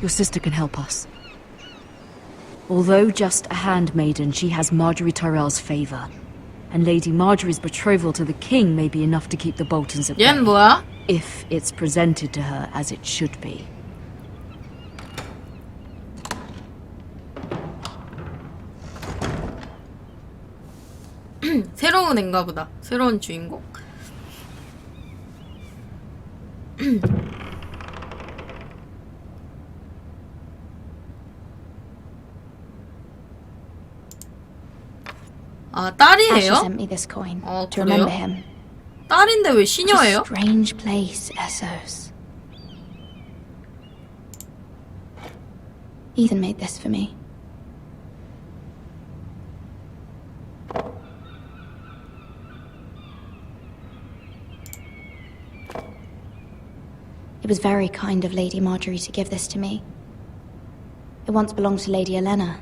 Your sister can help us. Although just a handmaiden, she has Marjorie Tyrell's favor. And Lady Marjorie's betrothal to the king may be enough to keep the Boltons at bay. 얘는 뭐야? If it's presented to her as it should be. 새로운 앤가 보다. 새로운 주인공? 아, 딸이에요? Asher sent me this coin to 그래요? remember him. 딸인데 왜 시녀예요? Strange place, Essos. Ethan made this for me. It was very kind of Lady Marjorie to give this to me. It once belonged to Lady Elena.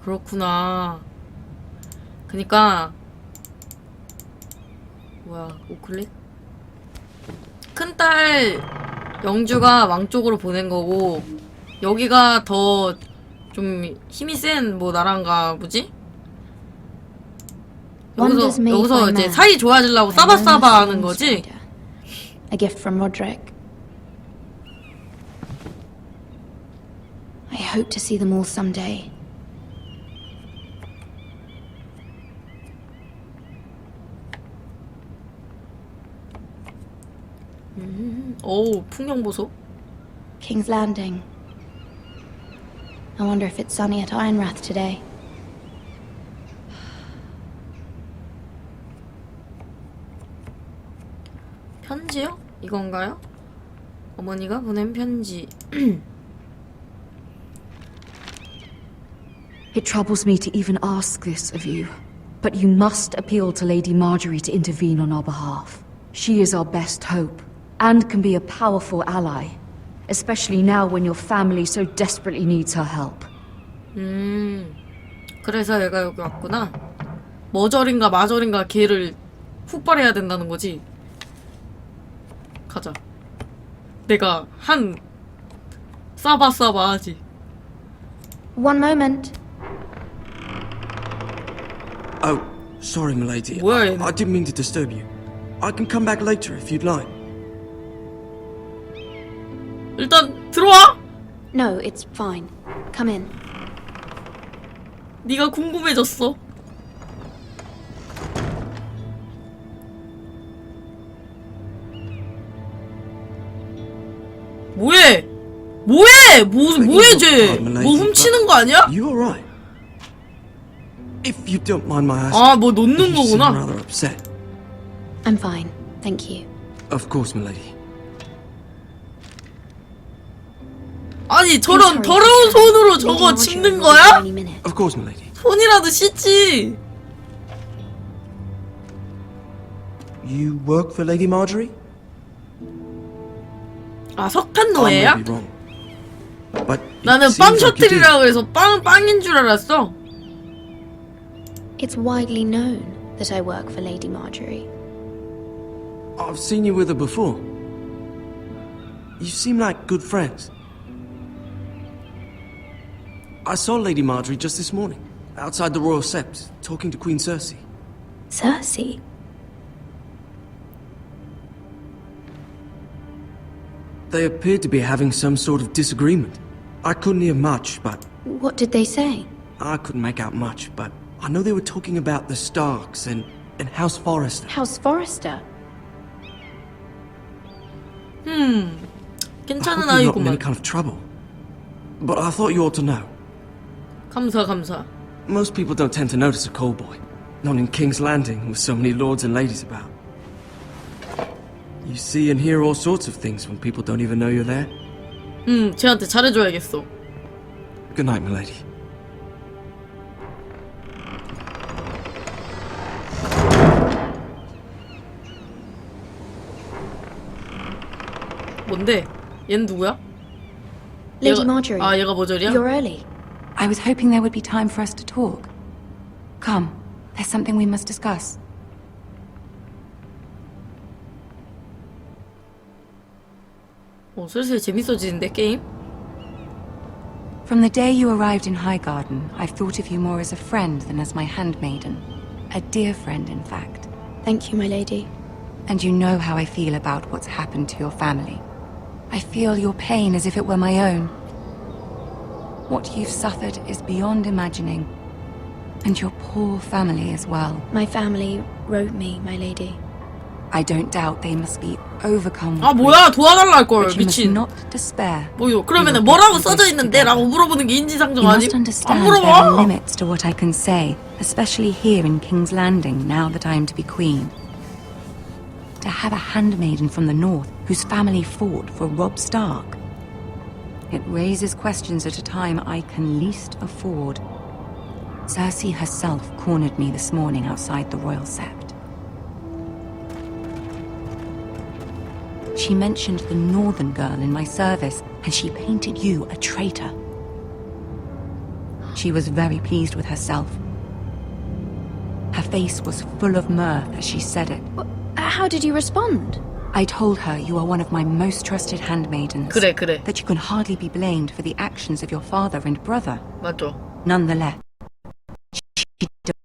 그렇구나. 그니까 뭐야, 우클릭? 큰딸 영주가 왕 쪽으로 보낸 거고, 여기가 더 좀 힘이 센 뭐 나라인가 뭐지? 여기서 이제 사이 좋아지려고 싸바싸바 하는 거지? A gift from Roderick. I hope to see them all someday. 어우, 풍경 보소. King's Landing. I wonder if it's sunny at Ironrath today. 편지요? 이건가요? 어머니가 보낸 편지. It troubles me to even ask this of you, but you must appeal to Lady Marjorie to intervene on our behalf. She is our best hope, and can be a powerful ally, especially now when your family so desperately needs her help. 그래서 얘가 여기 왔구나. 머저린가 마저린가 걔를 훅발해야 된다는 거지. 가자. 내가 한 싸바싸바 하지. One moment. Oh, sorry, milady. 뭐야, 얘는. I didn't mean to disturb you. I can come back later if you'd like. 일단 들어와. No, it's fine. Come in. 네가 궁금해졌어. 뭐해? 뭐해? 뭐해 쟤? 뭐 훔치는 거 아니야? You alright? If you don't mind my asking. 아, 뭐 놓는 you seem 거구나. rather upset. I'm fine, thank you. Of course, milady. 아니, 저런 더러운 손으로 저거 짚는 거야? Of course, milady. 손이라도 씻지. You work for Lady Marjorie? 아, I 석탄노예야? may be wrong. But it 나는 seems 빵 like you do. 셔틀이라 그래서 빵인 줄 알았어. It's widely known that I work for Lady Marjorie. I've seen you with her before. You seem like good friends. I saw Lady Marjorie just this morning, outside the Royal Sept, talking to Queen Cersei. Cersei? They appeared to be having some sort of disagreement. I couldn't hear much, but What did they say? I couldn't make out much, but I know they were talking about the Starks and House Forrester. House Forrester? I 괜찮은 hope you're not in any 아이구만. kind of trouble. But I thought you ought to know. 감사. Most people don't tend to notice a callboy. Not in King's Landing, with so many lords and ladies about. You see and hear all sorts of things when people don't even know you're there. 쟤한테 잘해줘야겠어. Good night, milady. 뭔데? 얘는 누구야? Lady Marjorie. 아, 얘가 머저리야? You're early. I was hoping there would be time for us to talk. Come, there's something we must discuss. 슬슬 재밌어지는데 게임? From the day you arrived in Highgarden, I've thought of you more as a friend than as my handmaiden. A dear friend, in fact. Thank you, my lady. And you know how I feel about what's happened to your family. I feel your pain as if it were my own. What you've suffered is beyond imagining. And your poor family as well. My family wrote me, my lady. I don't doubt they must be overcome 아 with 뭐야 도와달라 할 걸 but you must 미친. not despair. 뭐요? 그러면은 뭐라고 써져 있는데? 라고 물어보는 게 인지상정 You 아니? must 안 understand there are 물어봐. limits to what I can say, especially here in King's Landing, now that I am to be queen. To have a handmaiden from the north whose family fought for Robb Stark. It raises questions at a time I can least afford. Cersei herself cornered me this morning outside the Royal Sept. She mentioned the northern girl in my service, and she painted you a traitor. She was very pleased with herself. Her face was full of mirth as she said it. How did you respond? I told her you are one of my most trusted handmaidens. 그래. That you can hardly be blamed for the actions of your father and brother. 맞죠. Nonetheless, she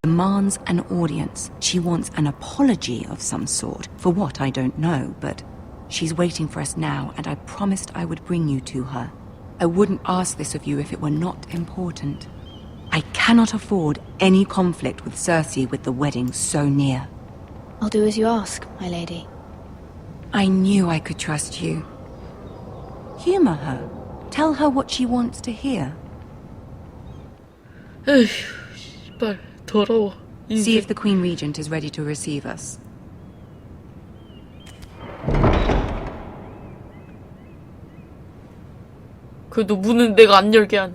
demands an audience. She wants an apology of some sort. For what, I don't know, but she's waiting for us now, and I promised I would bring you to her. I wouldn't ask this of you if it were not important. I cannot afford any conflict with Cersei with the wedding so near. I'll do as you ask, my lady. I knew I could trust you. Humor her. Tell her what she wants to hear. 에휴 씨발 더러워. See if the Queen Regent is ready to receive us. 그래도 문은 내가 안 열게 하네.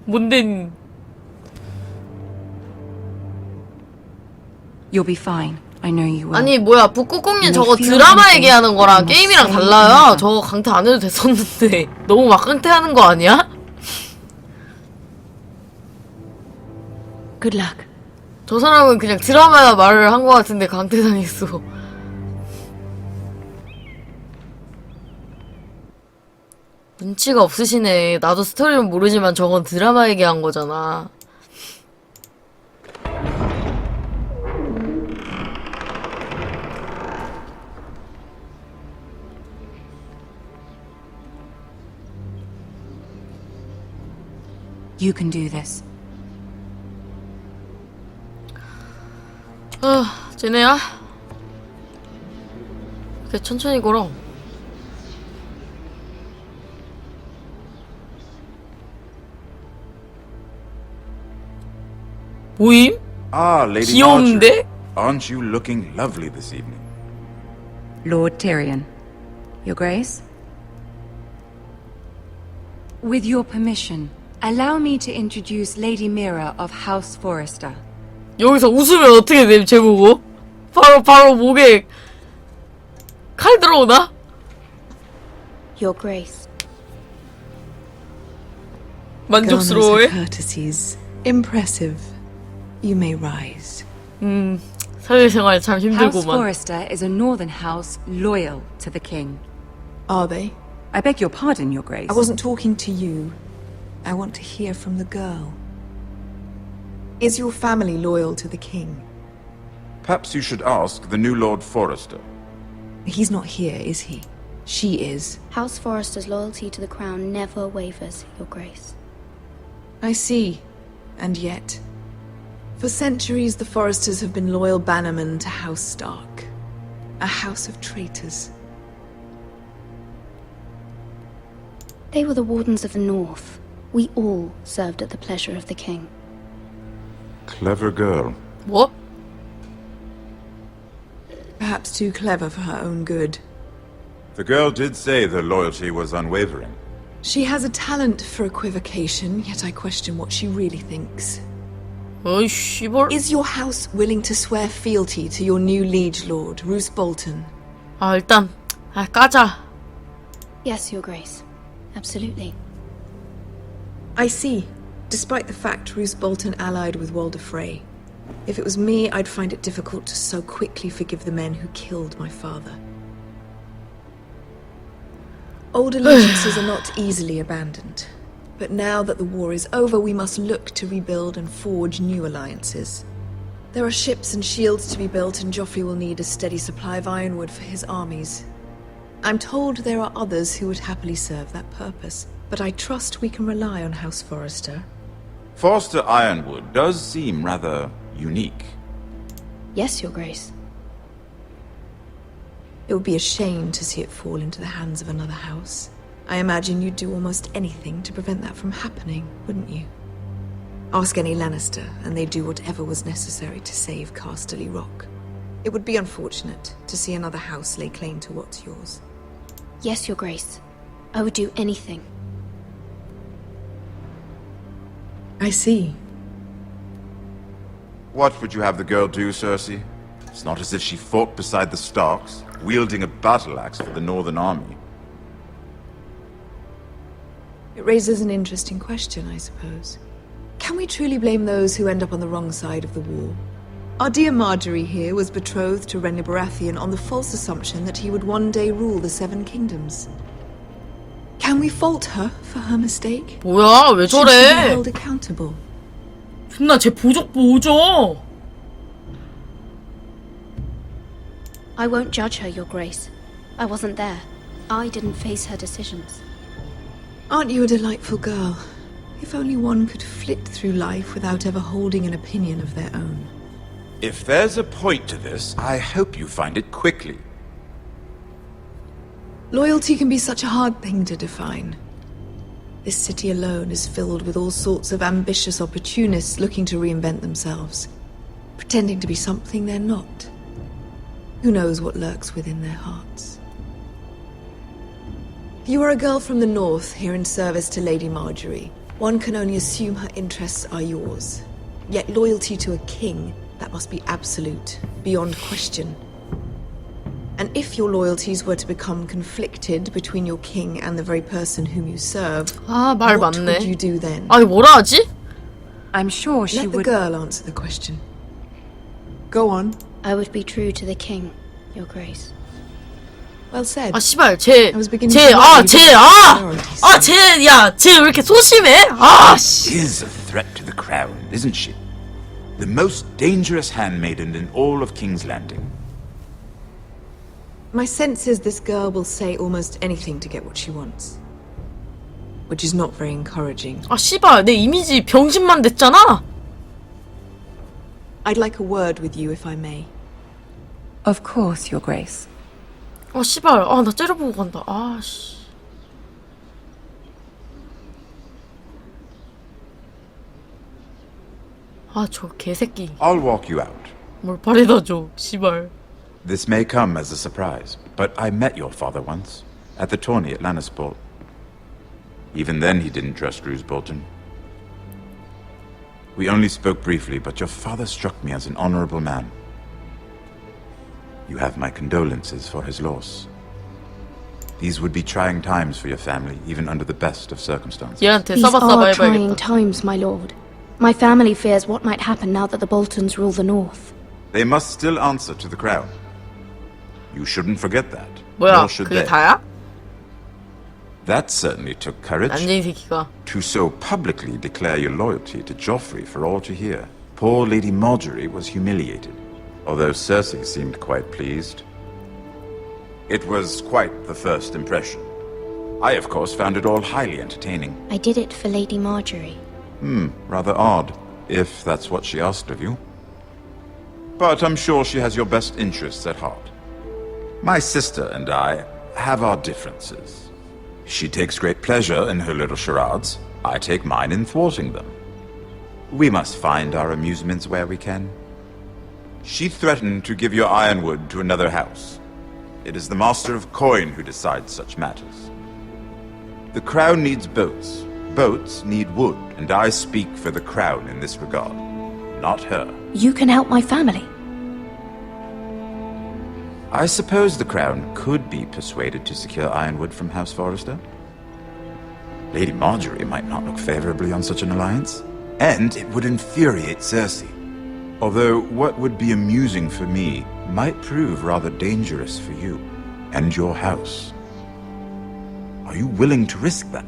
뭔데? You'll be fine. I know you will. 아니 뭐야 북극공룡 저거 드라마 얘기하는 거랑 게임이랑 달라요. 저거 강퇴 안 해도 됐었는데 너무 막 강퇴하는 거 아니야? Good luck. 저 사람은 그냥 드라마 말을 한 거 같은데 강퇴당했어. 눈치가 없으시네. 나도 스토리는 모르지만 저건 드라마 얘기한 거잖아. You can do this. 쟤네야? 그래 천천히 걸어. 모임? Ah, Lady 귀여운데? Marjorie. Aren't you looking lovely this evening? Lord Tyrion. Your Grace? With your permission, allow me to introduce Lady Mira of House Forrester. 여기서 웃으면 어떻게 돼, 쟤 보고? 바로 목에 칼 들어오나? Your Grace. 만족스러워해? courtesies. Impressive. You may rise. 사회생활 참 House 힘들구만. Forrester is a northern house loyal to the king. Are they? I beg your pardon, Your Grace. I wasn't talking to you. I want to hear from the girl. Is your family loyal to the king? Perhaps you should ask the new Lord Forrester. He's not here, is he? She is. House Forrester's loyalty to the crown never wavers, Your Grace. I see. And yet, for centuries the Forresters have been loyal bannermen to House Stark. A house of traitors. They were the wardens of the North. We all served at the pleasure of the king. Clever girl. 뭐? Perhaps too clever for her own good. The girl did say their loyalty was unwavering. She has a talent for equivocation, yet I question what she really thinks. 어이 씨발. Is your house willing to swear fealty to your new liege lord, Roose Bolton? 아 일단 까자. Yes, Your Grace. Absolutely. I see. Despite the fact Roose Bolton allied with Walder Frey. If it was me, I'd find it difficult to so quickly forgive the men who killed my father. Old allegiances are not easily abandoned. But now that the war is over, we must look to rebuild and forge new alliances. There are ships and shields to be built, and Joffrey will need a steady supply of ironwood for his armies. I'm told there are others who would happily serve that purpose, but I trust we can rely on House Forrester. Forster Ironwood does seem rather unique. Yes, Your Grace. It would be a shame to see it fall into the hands of another house. I imagine you'd do almost anything to prevent that from happening, wouldn't you? Ask any Lannister, and they'd do whatever was necessary to save Casterly Rock. It would be unfortunate to see another house lay claim to what's yours. Yes, Your Grace. I would do anything. I see. What would you have the girl do, Cersei? It's not as if she fought beside the Starks, wielding a battle axe for the Northern Army. It raises an interesting question, I suppose. Can we truly blame those who end up on the wrong side of the war? Our dear Marjorie here was betrothed to Renly Baratheon on the false assumption that he would one day rule the Seven Kingdoms. Can we fault her for her mistake? 뭐야, 왜 Should she be 저래? held accountable? 존나 쟤 보족 뭐죠? I won't judge her, Your Grace. I wasn't there. I didn't face her decisions. Aren't you a delightful girl? If only one could flit through life without ever holding an opinion of their own. If there's a point to this, I hope you find it quickly. Loyalty can be such a hard thing to define. This city alone is filled with all sorts of ambitious opportunists looking to reinvent themselves, pretending to be something they're not. Who knows what lurks within their hearts? You are a girl from the north, here in service to Lady Marjorie. One can only assume her interests are yours. Yet loyalty to a king, that must be absolute, beyond question. And if your loyalties were to become conflicted between your king and the very person whom you serve, 아, 말 what 많네. would you do then? 아니, 뭐라 하지? I'm sure she Let the would... girl answer the question. Go on. I would be true to the king, Your Grace. Well said. 아, 씨발, 쟤, I was beginning 쟤, to 아, worry 쟤, about 아! priorities. 아, 쟤, 야, 쟤 왜 이렇게 소심해? 아, 씨. Is a threat to the crown, isn't she? The most dangerous handmaiden in all of King's Landing. My sense is this girl will say almost anything to get what she wants. Which is not very encouraging. 아, 씨발, 내 이미지 병신만 됐잖아? I'd like a word with you if I may. Of course, Your Grace. 아, 씨발, 아, 나 째려보고 간다. 아, 씨. 아, 저 개새끼. I'll walk you out. 뭘 바래다 줘, 씨발. This may come as a surprise, but I met your father once, at the tourney at Lannisport. Even then he didn't trust Roose Bolton. We only spoke briefly, but your father struck me as an honorable man. You have my condolences for his loss. These would be trying times for your family, even under the best of circumstances. 얘한테 These 싸바싸바 are trying 해봐야겠다. times, my lord. My family fears what might happen now that the Boltons rule the north. They must still answer to the crown. You shouldn't forget that. 뭐야, Nor should 그게 they. 다야? That certainly took courage. 난쟁이 새끼가. To so publicly declare your loyalty to Joffrey for all to hear. Poor Lady Marjorie was humiliated, although Cersei seemed quite pleased. It was quite the first impression. I, of course, found it all highly entertaining. I did it for Lady Marjorie. Rather odd, if that's what she asked of you. But I'm sure she has your best interests at heart. My sister and I have our differences. She takes great pleasure in her little charades. I take mine in thwarting them. We must find our amusements where we can. She threatened to give your ironwood to another house. It is the Master of Coin who decides such matters. The crown needs boats. Boats need wood, and I speak for the crown in this regard, not her. You can help my family. I suppose the crown could be persuaded to secure ironwood from House Forrester. Lady Marjorie might not look favorably on such an alliance, and it would infuriate Cersei. Although what would be amusing for me might prove rather dangerous for you and your house. Are you willing to risk that?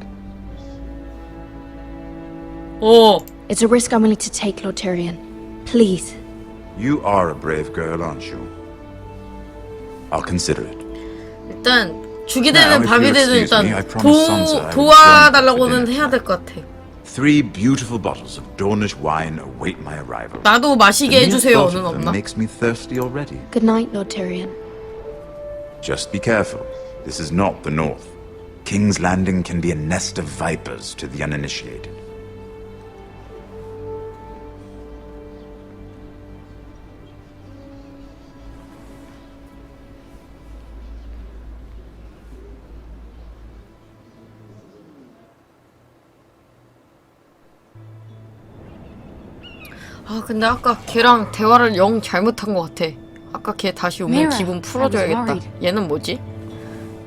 오. It's a risk I'm willing to take, Lord Tyrion. Please. You are a brave girl, aren't you? I'll consider it. 일단 죽이 Now, 되든 if 밥이 you'll 되든 excuse 일단 me, I promised Sansa I would 도와달라고는 join you for 해야 dinner. 될 것 같아. 3 beautiful bottles of Dornish wine await my arrival. 나도 The 마시게 mere 해주세요. thought 어는 of them 없나? makes me thirsty already. Good night, Lord Tyrion. Just be careful. This is not the North. King's Landing can be a nest of vipers to the uninitiated. 아 근데 아까 걔랑 대화를 영 잘못한 것 같아. 아까 걔 다시 오면 Mira, 기분 I was 풀어줘야겠다. worried. 얘는 뭐지?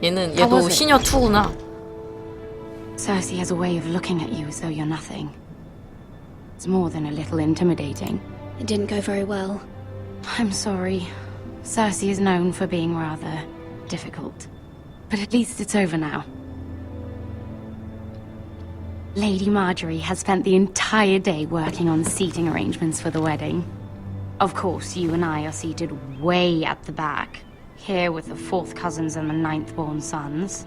얘는 How 얘도 was it? 시녀 2구나. Cersei has a way of looking at you as though you're nothing. It's more than a little intimidating. It didn't go very well. I'm sorry. Cersei is known for being rather difficult. But at least it's over now. Lady Marjorie has spent the entire day working on seating arrangements for the wedding. Of course, you and I are seated way at the back, here with the 4th cousins and the 9th-born sons.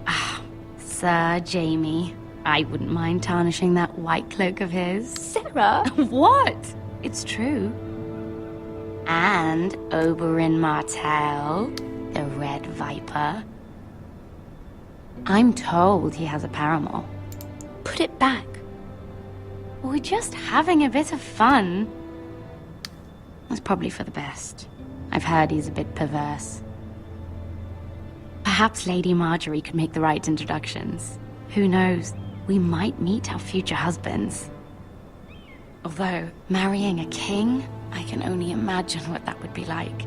Ah, Sir Jaime. I wouldn't mind tarnishing that white cloak of his. Sarah! What? It's true. And Oberyn Martell, the Red Viper. I'm told he has a paramour. Put it back. We're just having a bit of fun. That's probably for the best. I've heard he's a bit perverse. Perhaps Lady Marjorie could make the right introductions. Who knows? We might meet our future husbands. Although, marrying a king, I can only imagine what that would be like.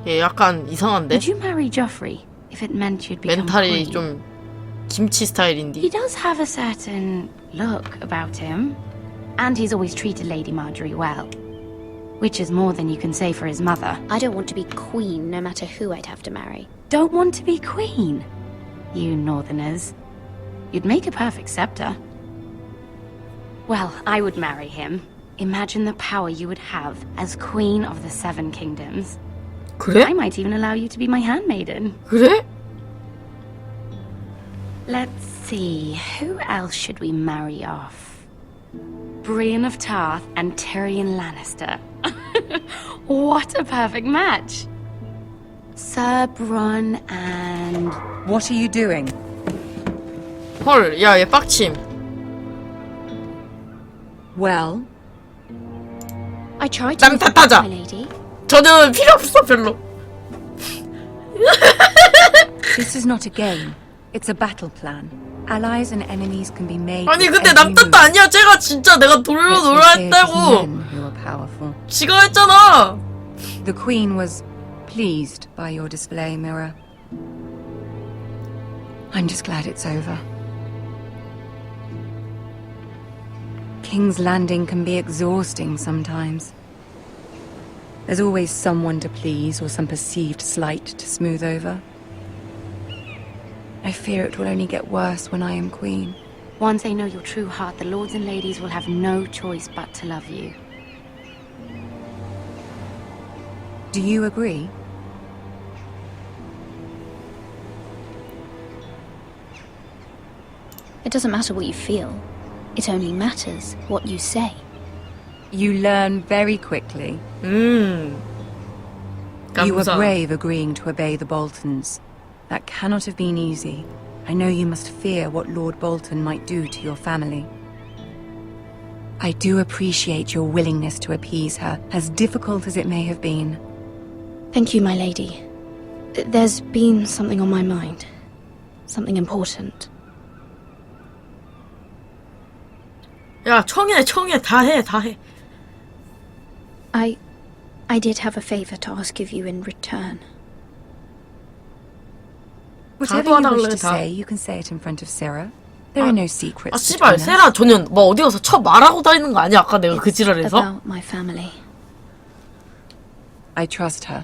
얘 약간 이상한데? Would you marry Joffrey if it meant you'd become 멘탈이 queen? 좀 김치 스타일인데. He does have a certain look about him. And he's always treated Lady Marjorie well. Which is more than you can say for his mother. I don't want to be queen no matter who I'd have to marry. Don't want to be queen? You northerners. You'd make a perfect scepter. Well, I would marry him. Imagine the power you would have as Queen of the 7 Kingdoms. 그래? I might even allow you to be my handmaiden. 그래? Let's see, who else should we marry off? Brienne of Tarth and Tyrion Lannister. What a perfect match! Sir Bronn and... What are you doing? 헐, 야, 얘 빡침. Well, I tried to, 땅 다 따자. my lady. 저는 필요 없어, 별로. this is not a game. It's a battle plan. Allies and enemies can be made. 아니, with 근데 every 남탓도 move. 아니야. 쟤가 진짜 내가 돌려 Let's 놀아 just say it was 했다고. men who were powerful. 지가 했잖아. The Queen was pleased by your display, Mira. I'm just glad it's over. King's Landing can be exhausting sometimes. There's always someone to please or some perceived slight to smooth over. I fear it will only get worse when I am queen. Once they know your true heart, the lords and ladies will have no choice but to love you. Do you agree? It doesn't matter what you feel. It only matters what you say. You learn very quickly. You were 감사. brave agreeing to obey the Boltons. That cannot have been easy. I know you must fear what Lord Bolton might do to your family. I do appreciate your willingness to appease her, as difficult as it may have been. Thank you, my lady. There's been something on my mind. Something important. 야, 청해, 다 해, 다 해. I did have a favor to ask of you in return. Whatever 다도 you wish 하달래, to 다. say, you can say it in front of Sarah. There are no secrets 아, between 씨발, us. 세라 전혀 뭐 어디 가서 쳐 말하고 다니는 거 아니야? 아까 내가 그 It's 지랄해서? about my family. I trust her.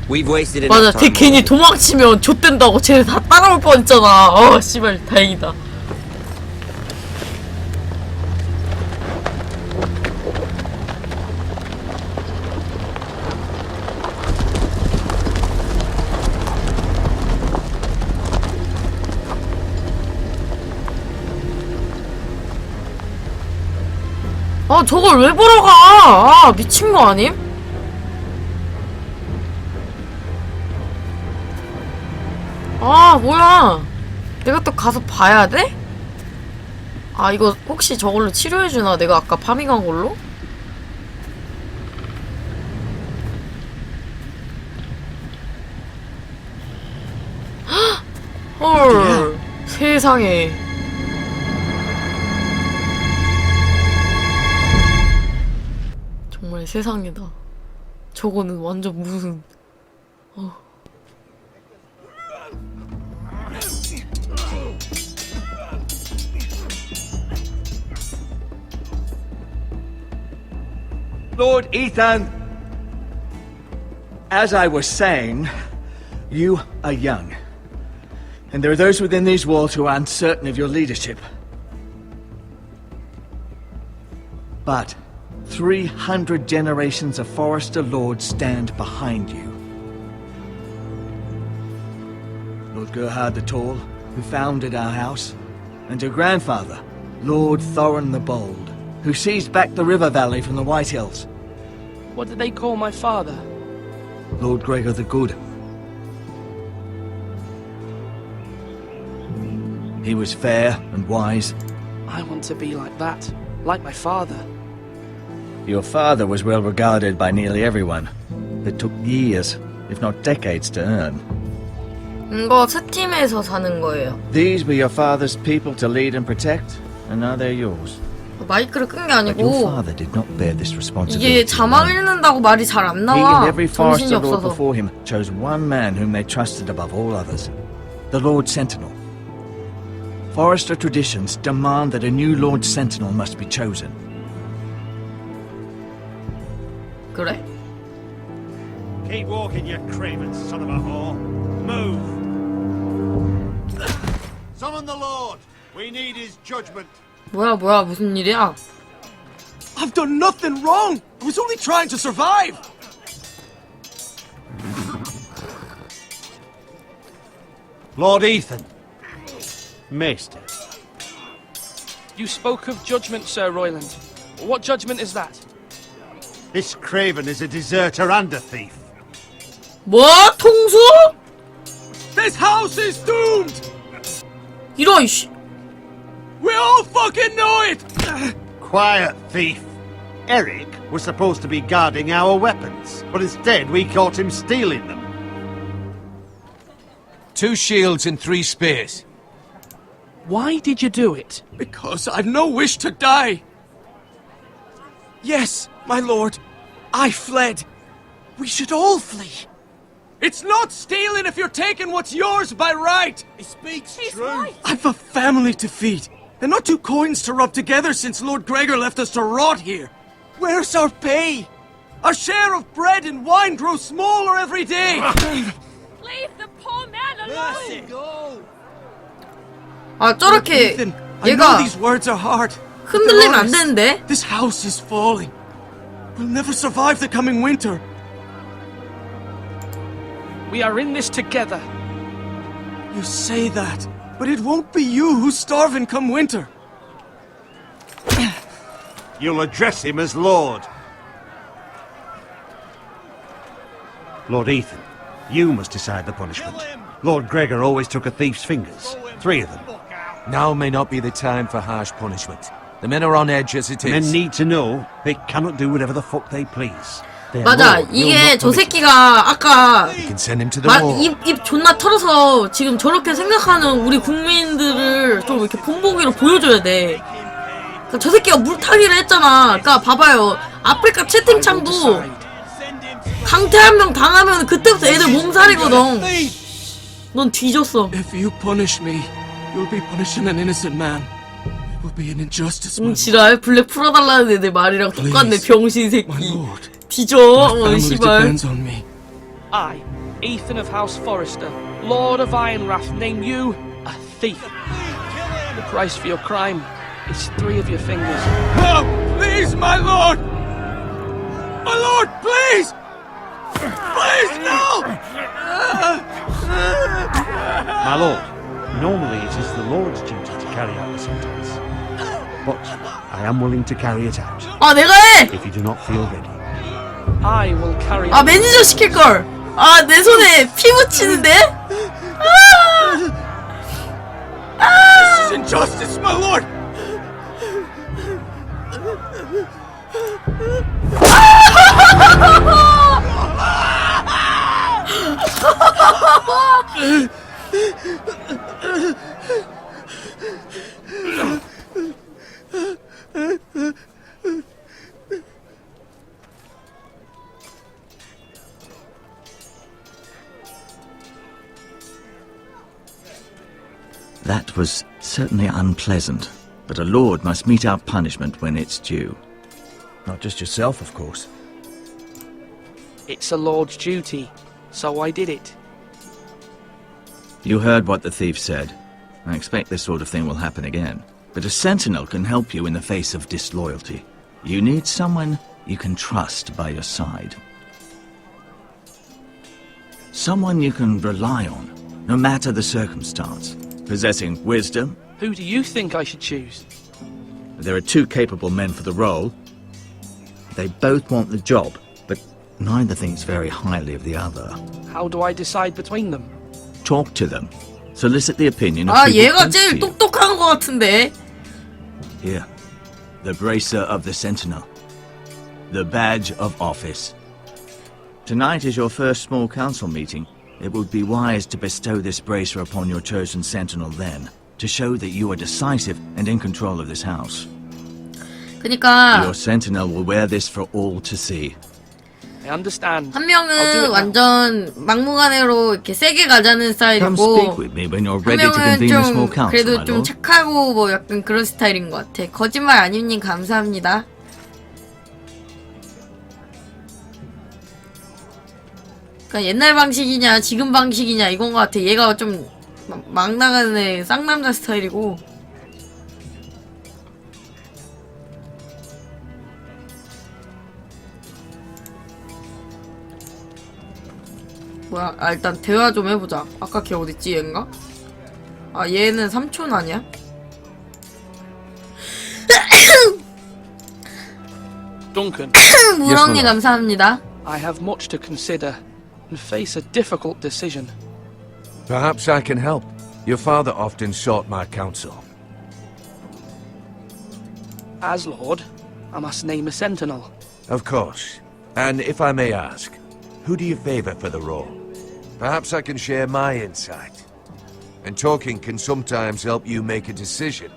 We've wasted enough 맞아, time. 괜히 도망치면 좆된다고 쟤네 다 따라올 뻔했잖아. 씨발 다행이다. 아, 저걸 왜 보러 가? 아, 미친 거 아님? 아, 뭐야. 내가 또 가서 봐야 돼? 아, 이거 혹시 저걸로 치료해주나? 내가 아까 파밍한 걸로? 헐, 세상에. 정말 세상이다. 저거는 완전 무슨 Lord Ethan, as I was saying, you are young. And there are those within these walls who are uncertain of your leadership. But 300 generations of Forester Lords stand behind you. Lord Gerhard the Tall, who founded our house, and your grandfather, Lord Thorin the Bold, who seized back the river valley from the White Hills. What did they call my father? Lord Gregor the Good. He was fair and wise. I want to be like that, like my father. Your father was well regarded by nearly everyone. It took years, if not decades, to earn. 이거 스팀에서 사는 거예요. These were your father's people to lead and protect, and now they're yours. 마이크를 끈 게 But your 아니고 father did not bear this 이게 responsibility. 자막 읽는다고 말이 잘 안 He 나와. and every 정신이 Forester Lord 없어서. before him chose one man whom they trusted above all others, the Lord Sentinel. Forester traditions demand that a new Lord Sentinel must be chosen. 그래? Keep walking, you craven son of a whore. Move! Summon the Lord! We need his judgment. 뭐야 무슨 일이야? I've done nothing wrong! I was only trying to survive! Lord Ethan. Maester. You spoke of judgment, Sir Royland. What judgment is that? This craven is a deserter and a thief. 뭐? 통수? This house is doomed! 이런 씨. We all fucking know it! Quiet, thief. Eric was supposed to be guarding our weapons, but instead we caught him stealing them. 2 shields and 3 spears. Why did you do it? Because I've no wish to die. Yes, my lord. I fled. We should all flee. It's not stealing if you're taking what's yours by right. He speaks true. I've a family to feed, and not 2 coins to rub together since Lord Gregor left us to rot here. Where's our pay? Our share of bread and wine grows smaller every day. Leave the poor man alone! Go. 아 저렇게 Ethan, I know 얘가 these words are hard. but they're 흔들리면 안 honest. 되는데? This house is falling. We'll never survive the coming winter. We are in this together. You say that, but it won't be you who's starving come winter. You'll address him as Lord. Lord Ethan, you must decide the punishment. Lord Gregor always took a thief's fingers. 3 of them. Now may not be the time for harsh punishment. The men are on edge as it Men is. need to know they cannot do whatever the fuck they please. Their 맞아. Lord will 이게 not 저 punish them. 새끼가 아까 You can send him to the wall. 입 존나 털어서 지금 저렇게 생각하는 우리 국민들을 좀 이렇게 본보기로 보여줘야 돼. 그러니까 저 새끼가 물타기를 했잖아. 그러니까 봐봐요. 아프리카 채팅창도 강태 한 명 당하면 그때부터 애들 몸살이거든. 넌 뒤졌어. If you punish me, you'll be punishing an innocent man. It will be an injustice, my lord. 지랄 블랙 풀어달라는 애들 말이랑 똑같네. Please, 병신 My 새끼. lord, 뒤져. my family 씨발. depends on me. I Ethan of House Forrester, Lord of Ironrath, name you a thief. The price for your crime is 3 of your fingers. No! Please, my lord! My lord, please! Please, no! My lord, normally it is the Lord's duty to carry out the sentence. But I am willing to carry it out. 아, 내가 해! If you do not feel ready. I will carry 아, 매니저 시킬걸! 아, 내 손에 피 묻히는데? This is injustice, my lord! That was certainly unpleasant, but a lord must mete out punishment when it's due. Not just yourself, of course. It's a lord's duty, so I did it. You heard what the thief said. I expect this sort of thing will happen again. But a sentinel can help you in the face of disloyalty. You need someone you can trust by your side. Someone you can rely on, no matter the circumstance. Possessing wisdom. Who do you think I should choose? There are 2 capable men for the role. They both want the job, but neither thinks very highly of the other. How do I decide between them? Talk to them. Solicit the opinion of 아, people 얘가 close 제일 to you. 똑똑한 것 같은데. Here, the bracer of the sentinel. The badge of office. Tonight is your first small council meeting. It would be wise to bestow this bracer upon your chosen sentinel then, to show that you are decisive and in control of this house. 그니까 Your sentinel will wear this for all to see. I understand. 한 I'll do 명은 it now. 완전 막무가내로 이렇게 세게 가자는 Come speak 스타일이고 with me when you're 한 ready to 명은 convene a small 좀 council, 그래도 my 좀 lord. 착하고 뭐 약간 그런 스타일인 것 같아. 거짓말 아님님 감사합니다. 그러니까 옛날 방식이냐 지금 방식이냐 이건 것 같아. 얘가 좀 막 나가는 애 쌍남자 스타일이고 뭐야? 아, 일단 대화 좀 해보자. 아까 걔 어딨지? 얘인가? 아, 얘는 삼촌 아니야? Duncan, 무렁님 감사합니다. I have much to consider and face a difficult decision. Perhaps I can help. Your father often sought my counsel. As Lord, I must name a sentinel. Of course. And if I may ask, who do you favor for the role? Perhaps I can share my insight. And talking can sometimes help you make a decision.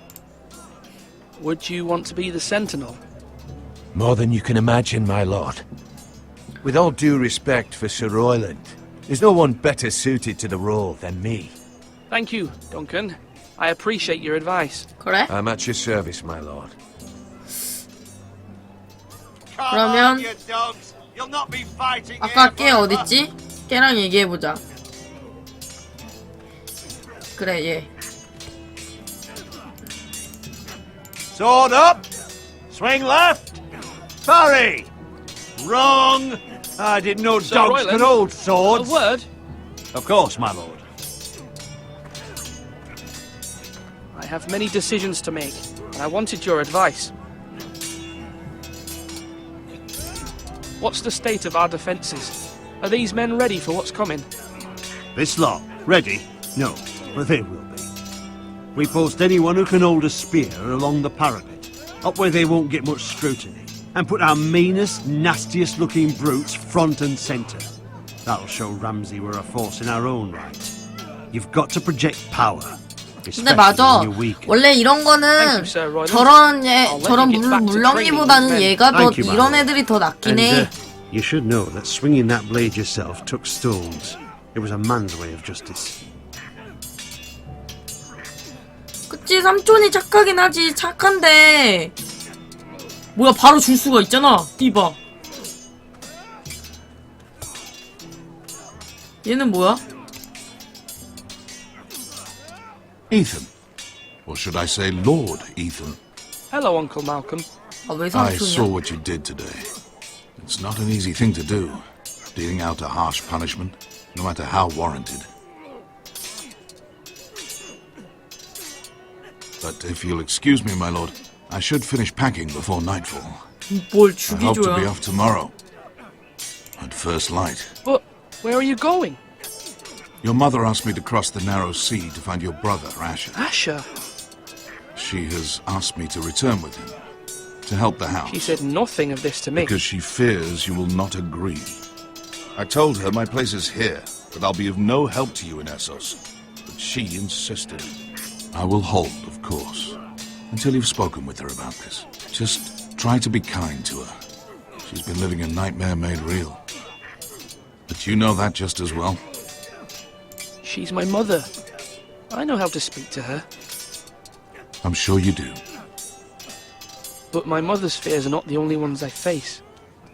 Would you want to be the sentinel? More than you can imagine, my lord. With all due respect for Sir Royland, there's no one better suited to the role than me. Thank you, Duncan. I appreciate your advice. 그래? I'm at your service, my lord. 그러면 아까 걔 어딨지? 걔랑 얘기해보자. 그래, 얘. Sword up! Swing left! Parry! Wrong! I didn't know Sir dogs Royland, could hold A swords. word? Of course, my lord. I have many decisions to make, and I wanted your advice. What's the state of our defences? Are these men ready for what's coming? This lot, ready? No, but they will be. We post anyone who can hold a spear along the parapet, up where they won't get much scrutiny, and put our meanest, nastiest looking brutes front and centre. That'll show Ramsay we're a force in our own right. You've got to project power. 근데 맞아. 원래 이런 거는 저런 물렁이보다는 얘가 더 이런 애들이 더 낫긴 해. You should know that swinging that blade yourself took stones. It was a man's way of justice. 그치, 삼촌이 착하긴 하지. 착한데 뭐야, 바로 줄 수가 있잖아. 이봐. 얘는 뭐야? Ethan. Or should I say Lord Ethan? Hello, Uncle Malcolm. 아, 왜 I saw 삼촌이야? what you did today. It's not an easy thing to do, dealing out a harsh punishment, no matter how warranted. But if you'll excuse me, my lord, I should finish packing before nightfall. 뭘 I hope to be 죽이줘야. off tomorrow. At first light. But where are you going? Your mother asked me to cross the narrow sea to find your brother, Asher. Asher? She has asked me to return with him, to help the house. She said nothing of this to me. Because she fears you will not agree. I told her my place is here, that I'll be of no help to you in Essos. But she insisted. I will hold, of course, until you've spoken with her about this. Just try to be kind to her. She's been living a nightmare made real. But you know that just as well. She's my mother. I know how to speak to her. I'm sure you do. But my mother's fears are not the only ones I face.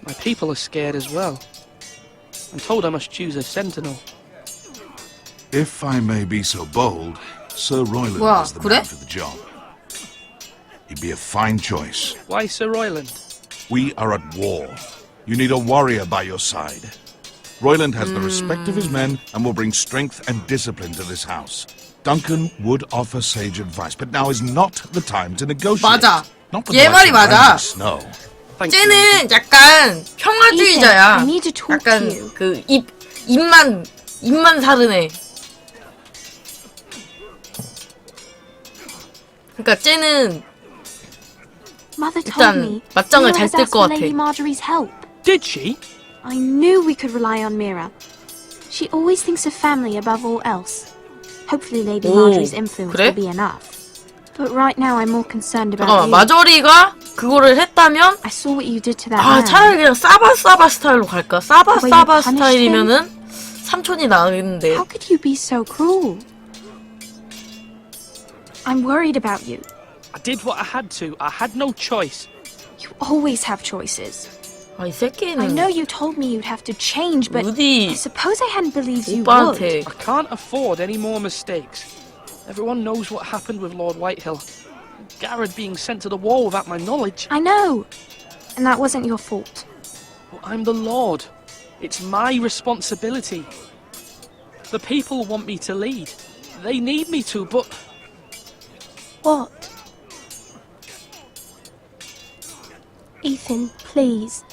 My people are scared as well. I'm told I must choose a sentinel. If I may be so bold, Sir Royland 뭐야, is the 그래? man for the job. He'd be a fine choice. Why Sir Royland? We are at war. You need a warrior by your side. Royland has the respect of his men and will bring strength and discipline to this house. Duncan would offer sage advice, but now is not the time to negotiate. 맞아. Not for 얘 the 말이 likes of 맞아. Ramsay Snow. Thank you. 쟤는 약간 평화주의자야. Ethan, I need to talk 약간 to you. 그 입만 사르네. 그러니까 쟤는 Mother told 일단 me 맞짱을 Mira 잘 has 뜰 asked 것 for 같아. Lady Marjorie's help. Did she? I knew we could rely on Mira. She always thinks of family above all else. Hopefully Lady 오, Marjorie's influence 그래? will be enough. But right now I'm more concerned about 잠깐만, you. 마저리가 그거를 했다면 I saw what you did to that 아 man. 차라리 그냥 사바 스타일로 갈까? 사바 The way you punished 스타일이면은 삼촌이 나겠는데. How could you be so cruel? I'm worried about you. I did what I had to. I had no choice. You always have choices. 아, 이 I 새끼는 know you told me you'd have to change, but I 어디 suppose I hadn't believed you would. 오빠한테 I can't afford any more mistakes. Everyone knows what happened with Lord Whitehill. Garrett being sent to the war without my knowledge. I know. And that wasn't your fault. But I'm the Lord. It's my responsibility. The people want me to lead. They need me to, but What? Ethan, please.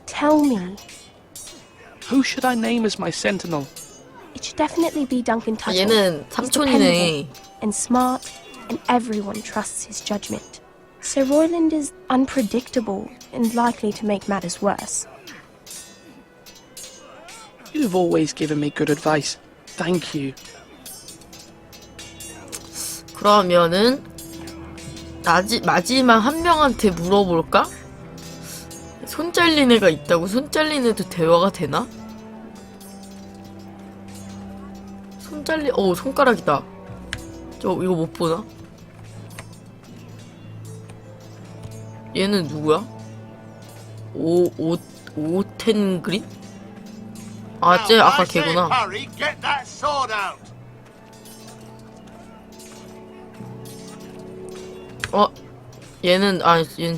Tell me. who should I name as my sentinel? It should definitely be Duncan Tuttle. 얘는 He's 삼촌이네. dependable and smart, and everyone trusts his judgment. Sir Royland is unpredictable and likely to make matters worse. You've always given me good advice. Thank you. 그러면은 마지막 한 명한테 물어볼까? 손 잘린 애가 있다고? 손 잘린 애도 대화가 되나? 손 잘린... 손가락이다. 이거 못 보나? 얘는 누구야? 오텐그린? 아, 쟤 아까 걔구나. 얘는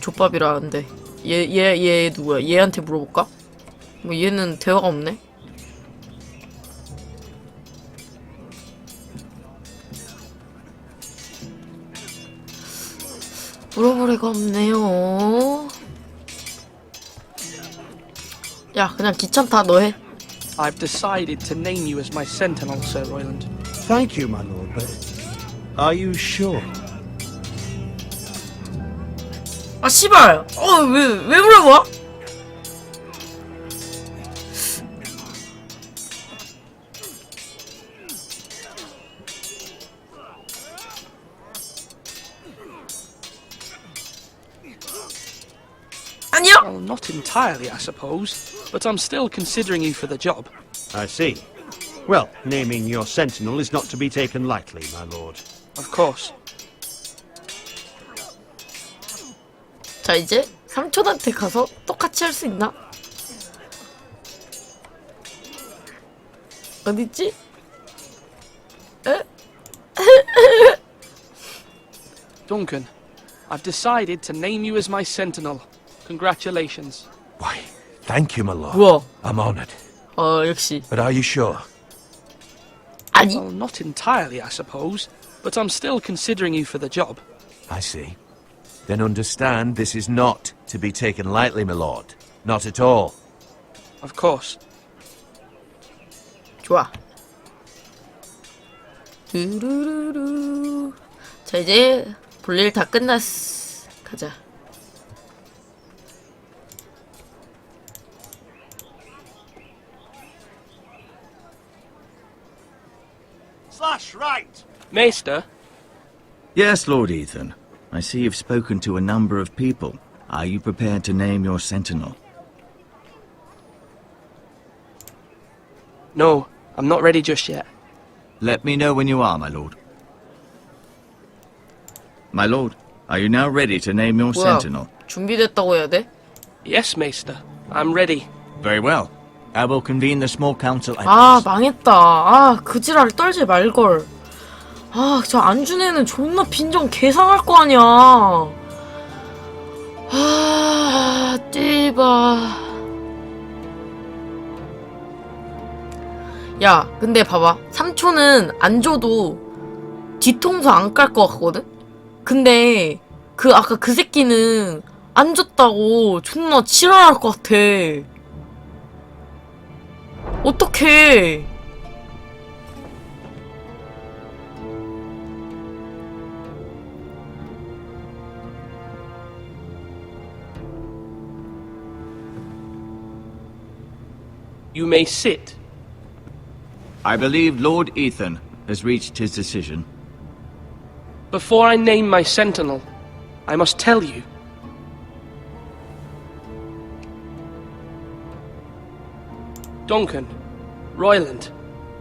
족밥이라는데. 얘 누구야? 얘한테 물어볼까? 뭐 얘는 대화가 없네? 물어볼 애가 없네요. 야, 그냥 귀찮다. 너 해. I've decided to name you as my sentinel, Sir Royland. Thank you, my lord, but are you sure? 아, 씨발! 왜 물어봐? 아니요! Well, not entirely, I suppose, but I'm still considering you for the job. I see. Well, naming your sentinel is not to be taken lightly, my lord. Of course. 자, 이제 삼촌한테 가서 똑같이 할 수 있나? 어딨지? Duncan, I've decided to name you as my sentinel. Congratulations. Why, thank you, my lord. 뭐야? I'm honored. 역시. But are you sure? 아니. Well, not entirely, I suppose, but I'm still considering you for the job. I see. Then understand this is not to be taken lightly, my lord. Not at all. Of course. 좋아. 두루루루. 자, 이제 볼일 다 끝났어. 가자. Slash right! Maester? Yes, Lord Ethan. I see you've spoken to a number of people. Are you prepared to name your sentinel? No, I'm not ready just yet. Let me know when you are, my lord. My lord, are you now ready to name your sentinel? 준비됐다고 해야 돼? Yes, Maester. I'm ready. Very well. I will convene the small council at 아, 망했다. 그 지랄 떨지 말걸. 저 안준애는 존나 빈정 개상할 거 아니야. 띠바. 야, 근데 봐봐. 3초는 안 줘도 뒤통수 안 깔 것 같거든? 근데 아까 그 새끼는 안 줬다고 존나 지랄할 것 같아. 어떡해. You may sit. I believe Lord Ethan has reached his decision. Before I name my sentinel, I must tell you. Duncan, Royland,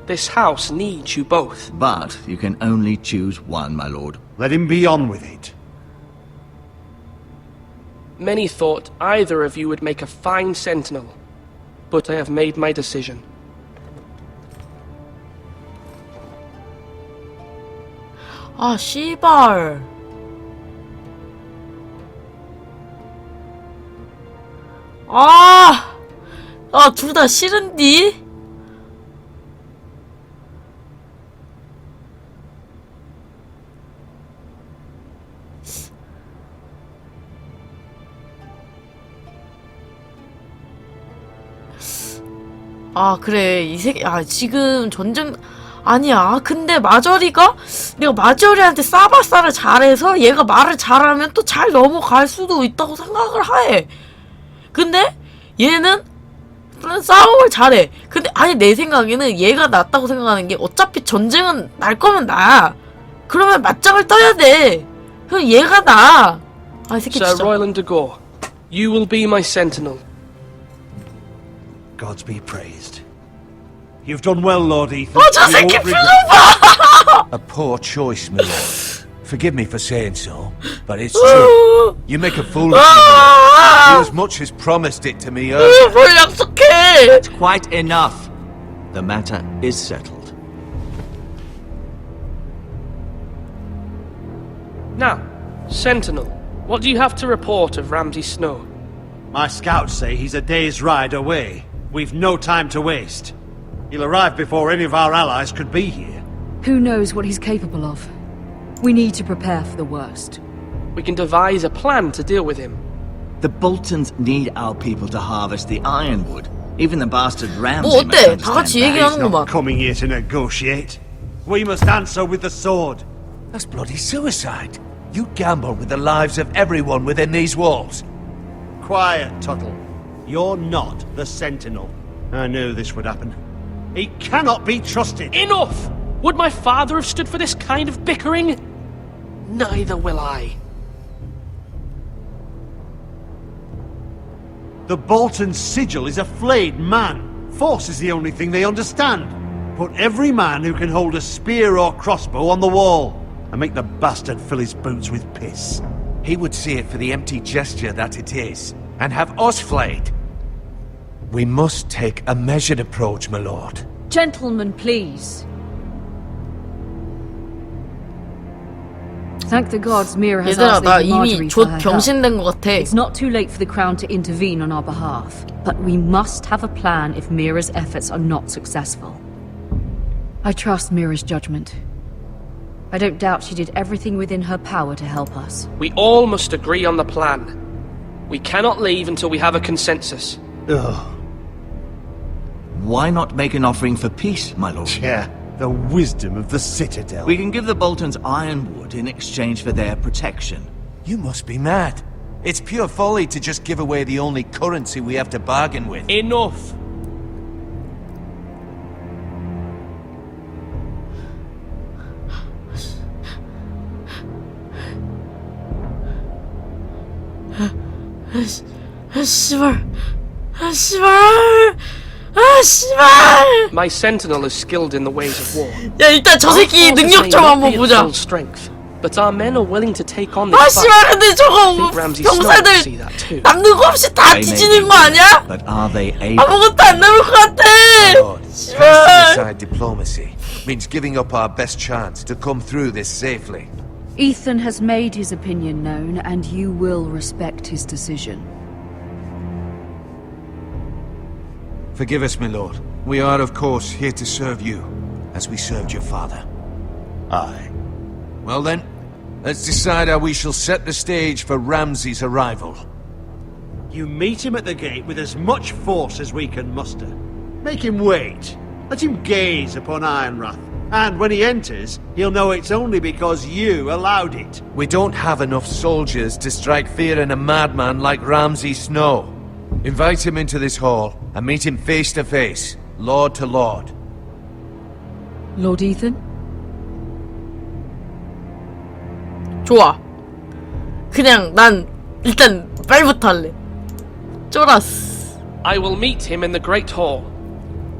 this house needs you both. But you can only choose one, my lord. Let him be on with it. Many thought either of you would make a fine sentinel, but I have made my decision. 씨발. 둘 다 싫은디? 그래. 이 새끼, 지금 전쟁, 아니야. 근데 마저리가 내가 마저리한테 싸발싸를 잘해서 얘가 말을 잘하면 또 잘 넘어갈 수도 있다고 생각을 해. 근데 얘는 싸움을 잘해. 근데 아니 내 생각에는 얘가 낫다고 생각하는 게 어차피 전쟁은 날 거면 나야. 그러면 맞짱을 떠야 돼. 그럼 얘가 나. 이 새끼 Sir 진짜. Royland de Gore, you will be my sentinel. Gods be praised. You've done well, Lord Ethan. 저 새끼 A poor choice, my lord. Forgive me for saying so, but it's true. You make a fool of me. You as much as promised it to me earlier. 뭘 약속해? That's quite enough. The matter is settled. Now, Sentinel, what do you have to report of Ramsay Snow? My scouts say he's a day's ride away. We've no time to waste. He'll arrive before any of our allies could be here. Who knows what he's capable of? We need to prepare for the worst. We can devise a plan to deal with him. The Boltons need our people to harvest the ironwood. Even the bastard Ramsay 뭐 must 어때? 다 같이 understand that. He's 얘기하는 not 거만. coming here to negotiate. We must answer with the sword. That's bloody suicide. You gamble with the lives of everyone within these walls. Quiet, Tuttle. You're not the Sentinel. I knew this would happen. He cannot be trusted. Enough! Would my father have stood for this kind of bickering? Neither will I. The Bolton sigil is a flayed man. Force is the only thing they understand. Put every man who can hold a spear or crossbow on the wall, and make the bastard fill his boots with piss. He would see it for the empty gesture that it is, and have us flayed. We must take a measured approach, my lord. Gentlemen, please. Thank the gods Mira has 얘들아, asked 나 Lady 이미 Marjorie for 곧 her help. 병신된 것 같아. It's not too late for the Crown to intervene on our behalf, but we must have a plan if Mira's efforts are not successful. I trust Mira's judgment. I don't doubt she did everything within her power to help us. We all must agree on the plan. We cannot leave until we have a consensus. Ugh. Why not make an offering for peace, my lord? Yeah, the wisdom of the Citadel. We can give the Boltons ironwood in exchange for their protection. You must be mad. It's pure folly to just give away the only currency we have to bargain with. Enough! My sentinel is skilled in the ways of war. 야, 일단 저 새끼 능력 좀 한번 보자. But our men are willing to take on 아, this 씨발, fight. 근데 I 저거 think Ramsay Snow will see 병사들 that too. 남는 거 없이 다 뒤지는 거 아니야? But are they able? 아무것도 안 남을 것 같아. Lord, casting aside diplomacy means giving up our best chance to come through this safely. Ethan has made his opinion known, and you will respect his decision. Forgive us, my lord. We are, of course, here to serve you, as we served your father. Aye. Well then, let's decide how we shall set the stage for Ramsay's arrival. You meet him at the gate with as much force as we can muster. Make him wait. Let him gaze upon Ironrath. And when he enters, he'll know it's only because you allowed it. We don't have enough soldiers to strike fear in a madman like Ramsay Snow. Invite him into this hall and meet him face to face, lord to lord. Lord Ethan? 좋아. 그냥 난 일단 빨부터 할래. 쫄았어. I will meet him in the Great Hall.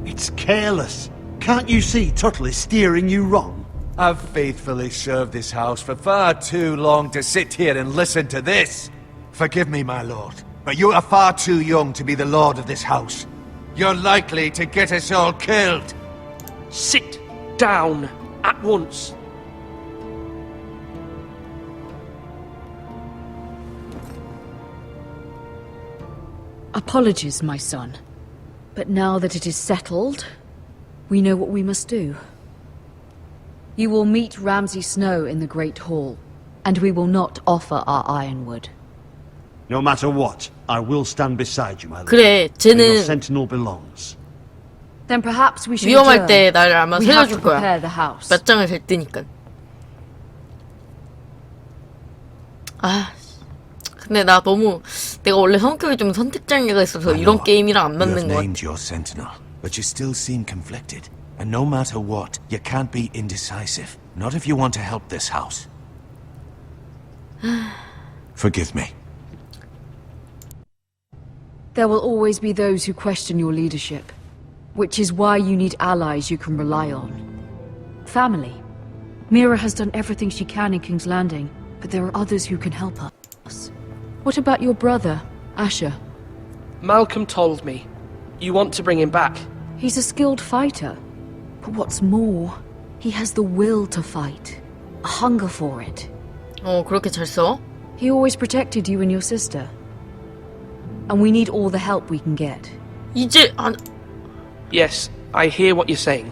It's careless. Can't you see Tuttle is steering you wrong? I've faithfully served this house for far too long to sit here and listen to this. Forgive me, my lord, but you are far too young to be the lord of this house. You're likely to get us all killed. Sit down at once. Apologies, my son. But now that it is settled, we know what we must do. You will meet Ramsay Snow in the Great Hall, and we will not offer our ironwood. No matter what, I will stand beside you, my lord. 그래, Where your 쟤는 sentinel belongs. Then perhaps we should 위험할 adjourn. 때 나를 아마 We have to 살려줄 거야. prepare the house. 몇 장을 될 때니까. 아, 근데 나 너무 내가 원래 성격이 좀 선택장애가 있어서 이런 게임이랑 안 You have 맞는 것 같아. named your sentinel, but you still seem conflicted. And no matter what, you can't be indecisive. Not if you want to help this house. Forgive me. There will always be those who question your leadership, which is why you need allies you can rely on. Family. Mira has done everything she can in King's Landing, but there are others who can help us. What about your brother, Asher? Malcolm told me. You want to bring him back. He's a skilled fighter. But what's more, he has the will to fight. A hunger for it. 그렇게 잘 써? He always protected you and your sister. And we need all the help we can get. 이제 안... Yes, I hear what you're saying.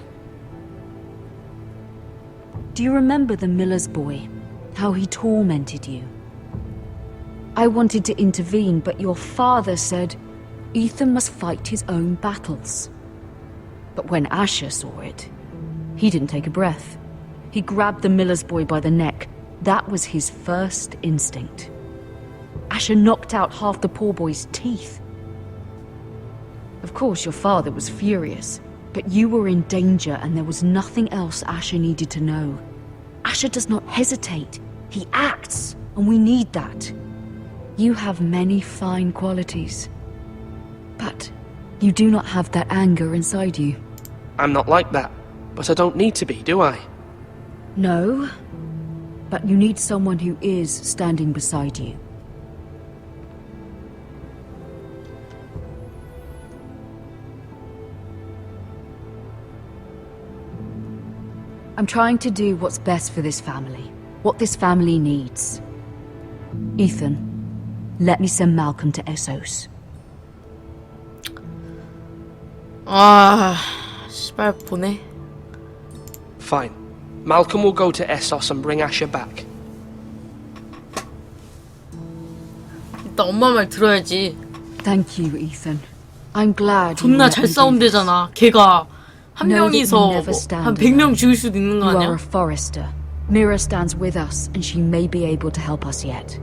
Do you remember the miller's boy? How he tormented you? I wanted to intervene, but your father said Ethan must fight his own battles. But when Asher saw it, he didn't take a breath. He grabbed the miller's boy by the neck. That was his first instinct. Asher knocked out half the poor boy's teeth. Of course, your father was furious, but you were in danger and there was nothing else Asher needed to know. Asher does not hesitate. He acts, and we need that. You have many fine qualities, but you do not have that anger inside you. I'm not like that, but I don't need to be, do I? No, but you need someone who is standing beside you. I'm trying to do what's best for this family. What this family needs. Ethan, let me send Malcolm to Essos. 아, 씨발 보내. Fine. Malcolm will go to Essos and bring Asher back. 일단 엄마 말 들어야지. Thank you, Ethan. I'm glad. 존나 잘 싸운대잖아. 걔가 한 명이서 한 100명 죽일 수도 있는 거 You 아니야? are a forester. Mira stands with us, and she may be able to help us yet.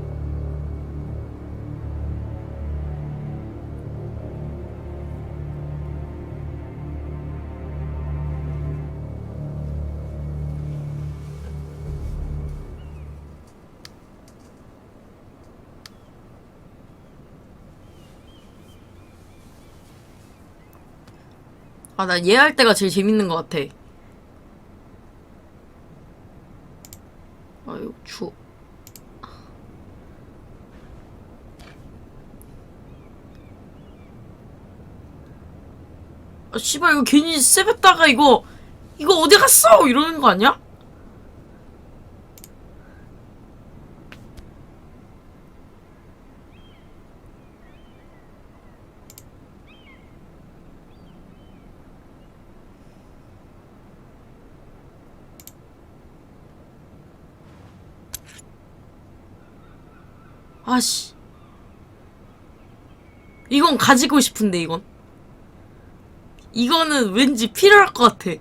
아, 나 얘 할 때가 제일 재밌는 것 같아. 아유, 추워. 아, 씨발, 이거 괜히 세뱃다가 이거 어디 갔어? 이러는 거 아니야? 아씨, 이건 가지고 싶은데 이거는 왠지 필요할 것 같아.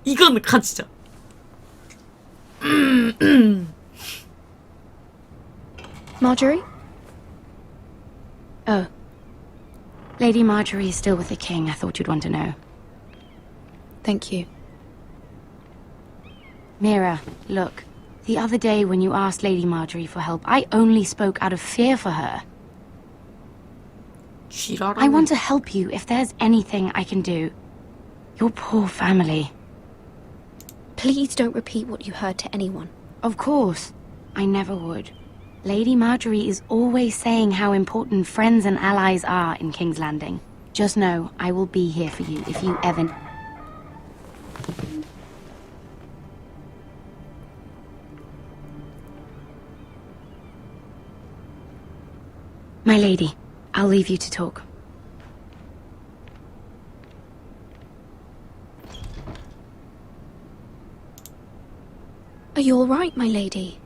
이거는 가지자. Marjorie? Oh. Lady Marjorie is still with the king. I thought you'd want to know. Thank you. Mira, look. The other day when you asked Lady Marjorie for help, I only spoke out of fear for her. I want to help you if there's anything I can do. Your poor family. Please don't repeat what you heard to anyone. Of course. I never would. Lady Marjorie is always saying how important friends and allies are in King's Landing. Just know, I will be here for you if you ever... My lady, I'll leave you to talk. Are you all right, my lady?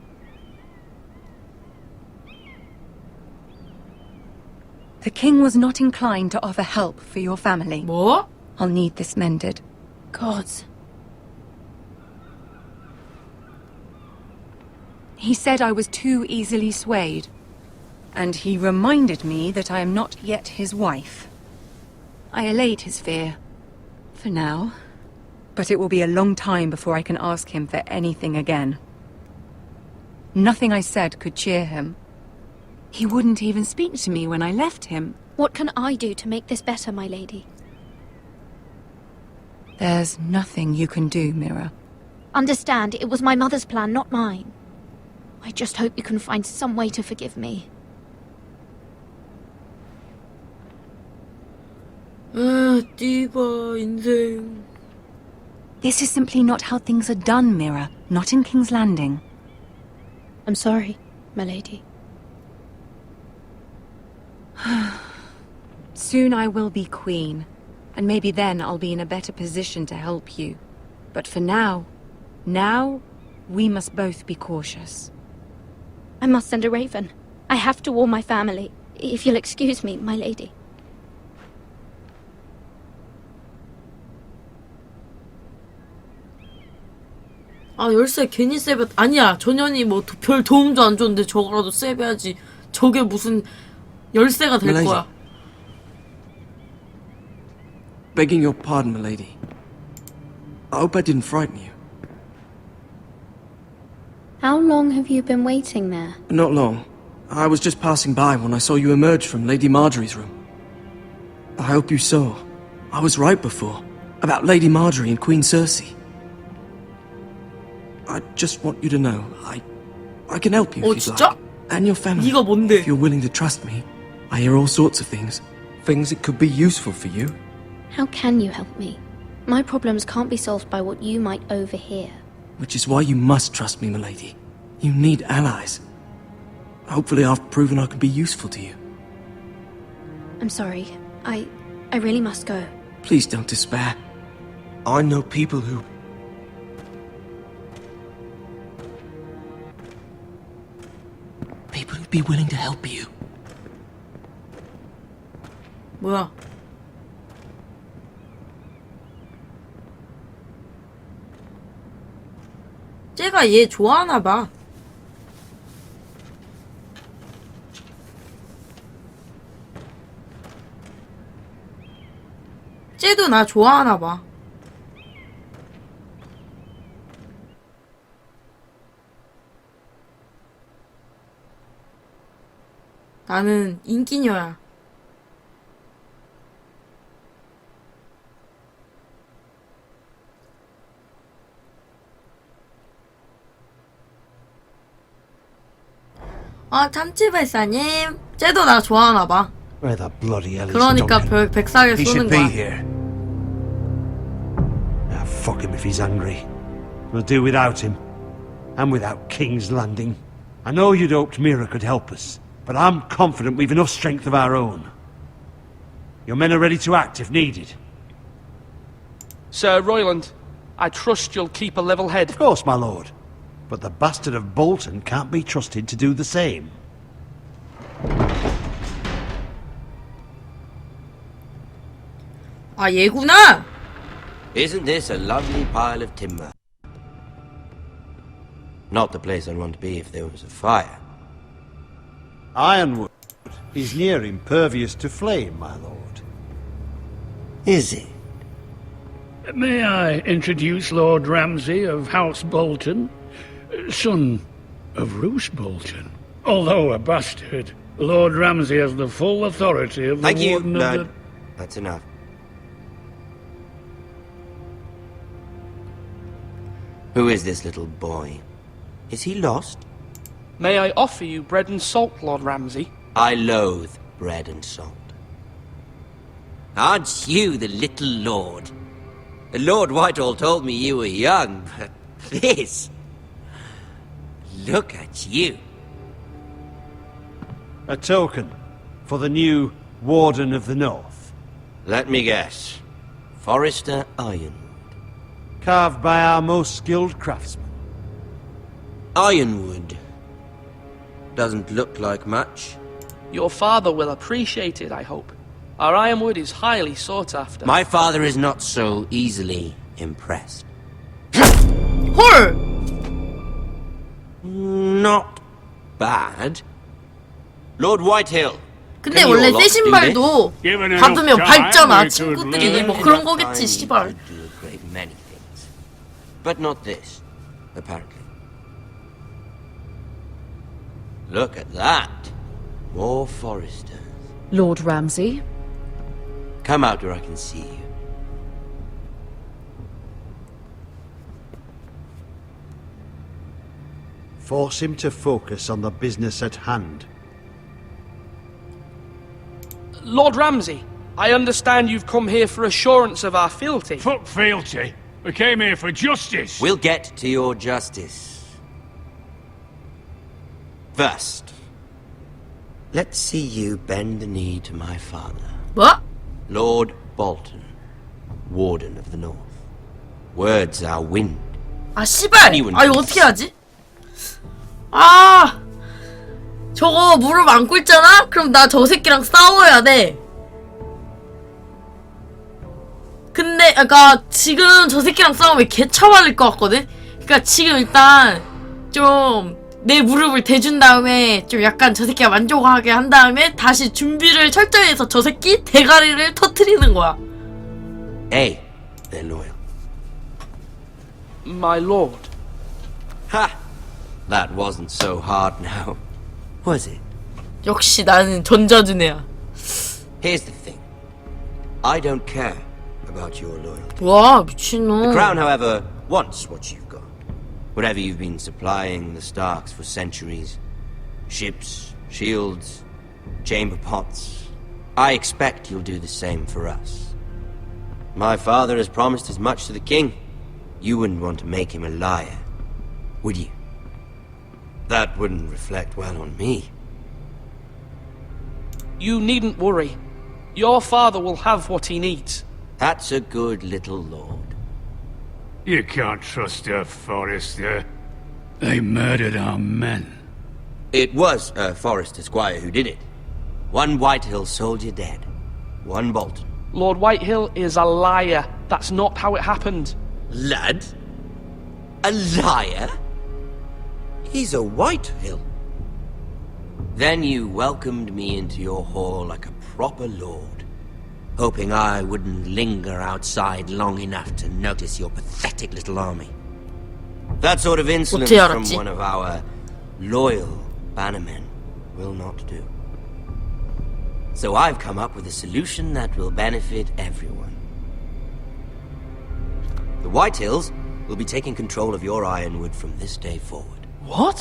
The king was not inclined to offer help for your family. What? I'll need this mended. Gods. He said I was too easily swayed. And he reminded me that I am not yet his wife. I allayed his fear. For now. But it will be a long time before I can ask him for anything again. Nothing I said could cheer him. He wouldn't even speak to me when I left him. What can I do to make this better, my lady? There's nothing you can do, Mira. Understand, it was my mother's plan, not mine. I just hope you can find some way to forgive me. 띠바 인생. This is simply not how things are done, Mira. Not in King's Landing. I'm sorry, my lady. Soon I will be queen, and maybe then I'll be in a better position to help you. But for now, we must both be cautious. I must send a raven. I have to warn my family. If you'll excuse me, my lady. 아, 열쇠 괜히 세배. 아니야, 전현이 뭐 별 도움도 안 줬는데 저거라도 세배하지. 저게 무슨 열쇠가 될 거야. Begging your pardon, milady. I hope I didn't frighten you. How long have you been waiting there? Not long. I was just passing by when I saw you emerge from Lady Marjorie's room. I hope you saw. I was right before. About Lady Marjorie and Queen Cersei. I just want you to know, I can help you if you'd like. And your family. 네가 뭔데? If you're willing to trust me. I hear all sorts of things. Things that could be useful for you. How can you help me? My problems can't be solved by what you might overhear. Which is why you must trust me, milady. You need allies. Hopefully I've proven I can be useful to you. I'm sorry. I really must go. Please don't despair. I know people who... People who'd be willing to help you. 뭐야? 쟤가 얘 좋아하나 봐. 쟤도 나 좋아하나 봐. 나는 인기녀야. 참치발사님. 쟤도 나 좋아하나 봐. Where the bloody hell is 그러니까 Duncan? 백사를 He 쏘는 should be 거야. here. Ah, fuck him if he's angry. We'll do without him. And without King's Landing. I know you'd hoped Mira could help us, but I'm confident we've enough strength of our own. Your men are ready to act if needed. Sir Royland, I trust you'll keep a level head. Of course, my lord. But the bastard of Bolton can't be trusted to do the same. 아, 얘구나! Isn't this a lovely pile of timber? Not the place I'd want to be if there was a fire. Ironwood is near impervious to flame, my lord. Is it? May I introduce Lord Ramsay of House Bolton, son of Roose Bolton. Although a bastard, Lord Ramsay has the full authority of the Thank you, Warden of Lord. the... That's enough. Who is this little boy? Is he lost? May I offer you bread and salt, Lord Ramsay? I loathe bread and salt. Aren't you the little lord? Lord Whitehall told me you were young, but this... Look at you. A token for the new Warden of the North. Let me guess. Forrester Ironwood. Carved by our most skilled craftsmen. Ironwood. Doesn't look like much. Your father will appreciate it, I hope. Our ironwood is highly sought after. My father is not so easily impressed. 헐! Not bad. Lord Whitehill. 근데 원래 새 신발도 받으면 밟잖아, 친구들이. 뭐 그런 거겠지, 씨발. Do a great many things. But not this, apparently. Look at that. More Foresters. Lord Ramsay? Come out where I can see you. Force him to focus on the business at hand. Lord Ramsay, I understand you've come here for assurance of our fealty. Fuck fealty. We came here for justice. We'll get to your justice. First, let's see you bend the knee to my father. 뭐? Lord Bolton, Warden of the North. Words are wind. 아, 씨발! 아, 이거 어떻게 하지? 아! 저거 무릎 안 꿇잖아? 그럼 나 저 새끼랑 싸워야 돼. 근데, 그니까, 지금 저 새끼랑 싸우면 개처맞을 것 같거든? 그니까 지금 일단, 좀, 내 무릎을 대준 다음에, 좀 약간 저 새끼가 만족하게 한 다음에, 다시 준비를 철저히 해서 저 새끼 대가리를 터트리는 거야. Hey, they're loyal. My lord. Ha! That wasn't so hard now, was it? 역시 나는 전자주네야. Here's the thing. I don't care about your loyalty. 와, 미친놈. The Crown, however, wants what you've got. Whatever you've been supplying the Starks for centuries. Ships, shields, chamber pots. I expect you'll do the same for us. My father has promised as much to the king. You wouldn't want to make him a liar, would you? That wouldn't reflect well on me. You needn't worry. Your father will have what he needs. That's a good little lord. You can't trust a Forrester. They murdered our men. It was a Forrester squire who did it. One Whitehill soldier dead. One Bolton. Lord Whitehill is a liar. That's not how it happened. Lad? A liar? He's a Whitehill. Then you welcomed me into your hall like a proper lord, hoping I wouldn't linger outside long enough to notice your pathetic little army. That sort of insolence from one of our loyal bannermen will not do. So I've come up with a solution that will benefit everyone. The Whitehills will be taking control of your Ironwood from this day forward. What?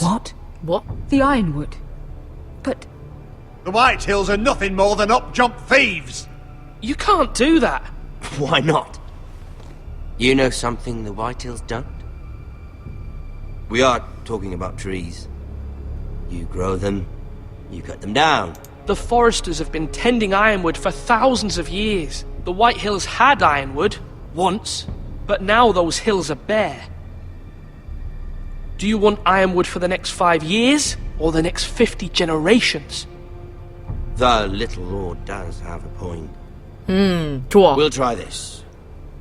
What? The Ironwood. But... The Whitehills are nothing more than up-jump thieves! You can't do that. Why not? You know something the Whitehills don't? We are talking about trees. You grow them, you cut them down. The Foresters have been tending Ironwood for thousands of years. The Whitehills had Ironwood, once, but now those hills are bare. Do you want Ironwood for the next 5 years, or the next 50 generations? The little lord does have a point. 좋아. We'll try this.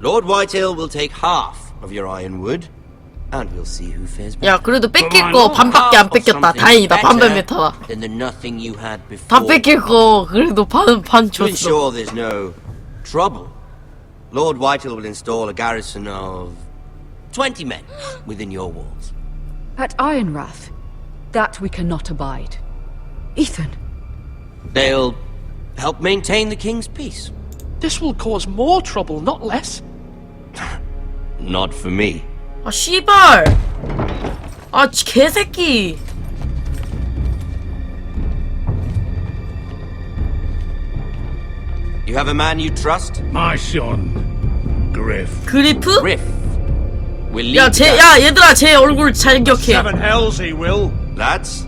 Lord Whitehill will take half of your Ironwood, and we'll see who fares better. 야, 그래도 뺏길 거 반밖에 안 뺏겼다. 다행이다. 반반 메타다. Than the nothing you had before. 다 뺏길 거 그래도 반 To 줬어. ensure there's no trouble, Lord Whitehill will install a garrison of 20 men within your walls. At Ironrath, that we cannot abide. Ethan. They'll help maintain the king's peace. This will cause more trouble, not less. Not for me. 아, 씨발. 아, 개새끼. You have a man you trust? My son, Griff. 그리프? Griff. Will lead 야, 얘들아, 제 얼굴 잘 기억해. Seven hells he will. Lads,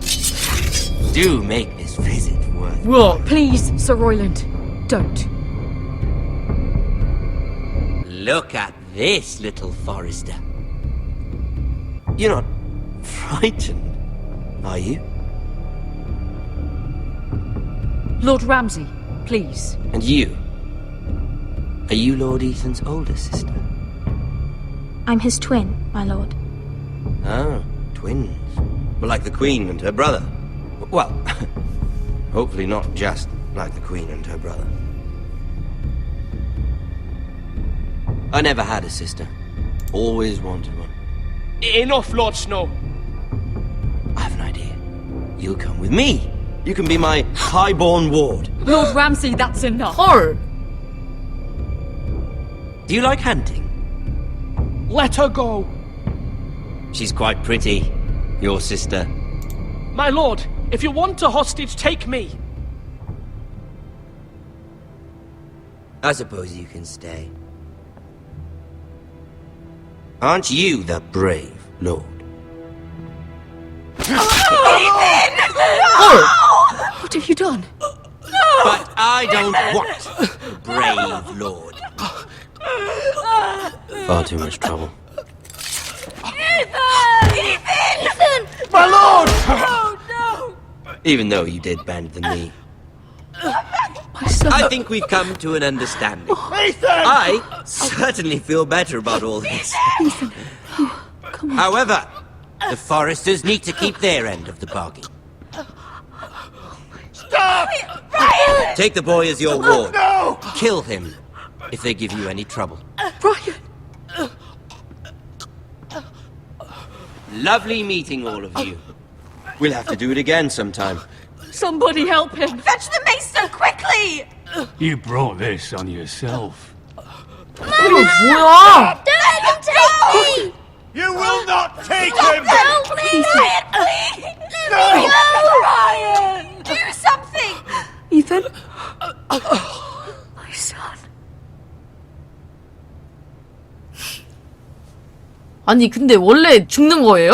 do make this visit worth. 뭐야? Please, Sir Royland, don't. Look at this, little Forester. You're not frightened, are you? Lord Ramsay, please. And you? Are you Lord Ethan's older sister? I'm his twin, my lord. Oh, twins. Well, like the Queen and her brother. Well, hopefully not just like the Queen and her brother. I never had a sister. Always wanted one. Enough, Lord Snow. I have an idea. You'll come with me. You can be my highborn ward. Lord Ramsay, that's enough. 헐. Do you like hunting? Let her go. She's quite pretty, your sister. My lord, if you want a hostage, take me. I suppose you can stay. Aren't you the brave lord? What have you done? But I don't want a brave lord. Far too much trouble. Ethan! My lord! Even though you did bend the knee. My son. I think we've come to an understanding. Ethan! I certainly feel better about all this. Ethan. Come on. However, the Foresters need to keep their end of the bargain. Stop! Take the boy as your ward. No! Kill him if they give you any trouble. Brian. Lovely meeting all of you. We'll have to do it again sometime. Somebody help him. Fetch the mace so quickly! You brought this on yourself. 이거 뭐야? Don't let him take me! You will not take him! Help me! Ryan, please! Let me go! Ryan! Do something! Ethan. My son. 아니 근데 원래 죽는 거예요?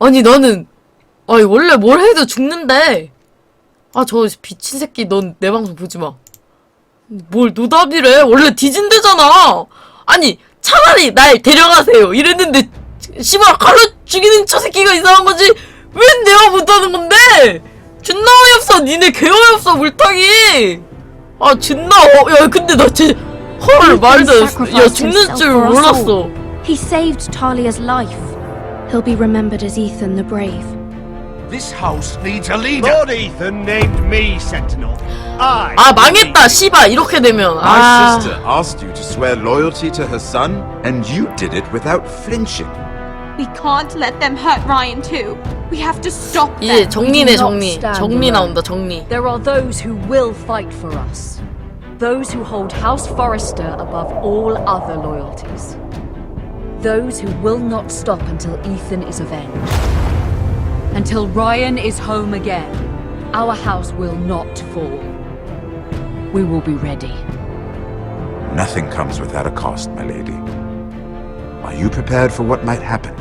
아니 나는 아니 원래 뭘 해도 죽는데. 아 저 미친 새끼 넌 내 방송 보지마. 뭘 노답이래. 원래 뒤진대잖아. 아니 차라리 날 데려가세요 이랬는데 씨발 칼로 죽이는 저 새끼가 이상한 거지. 왜 내가 못하는 건데? 존나 어이없어. 니네 개 어이없어 물타기. 아 존나 야 근데 나 진짜 헐 말도 야 죽는 줄 몰랐어. He saved Talia's life. He'll be remembered as Ethan the Brave. This house needs a leader. Lord Ethan named me Sentinel. 아 망했다 씨발 이렇게 되면. My sister asked you to swear loyalty to her son, and you did it without flinching. We can't let them hurt Ryan too. We have to stop them. 이제 정리네 정리. 정리 나온다 정리. There are those who will fight for us. Those who hold House Forrester above all other loyalties. Those who will not stop until Ethan is avenged. Until Ryan is home again, our house will not fall. We will be ready. Nothing comes without a cost, my lady. Are you prepared for what might happen?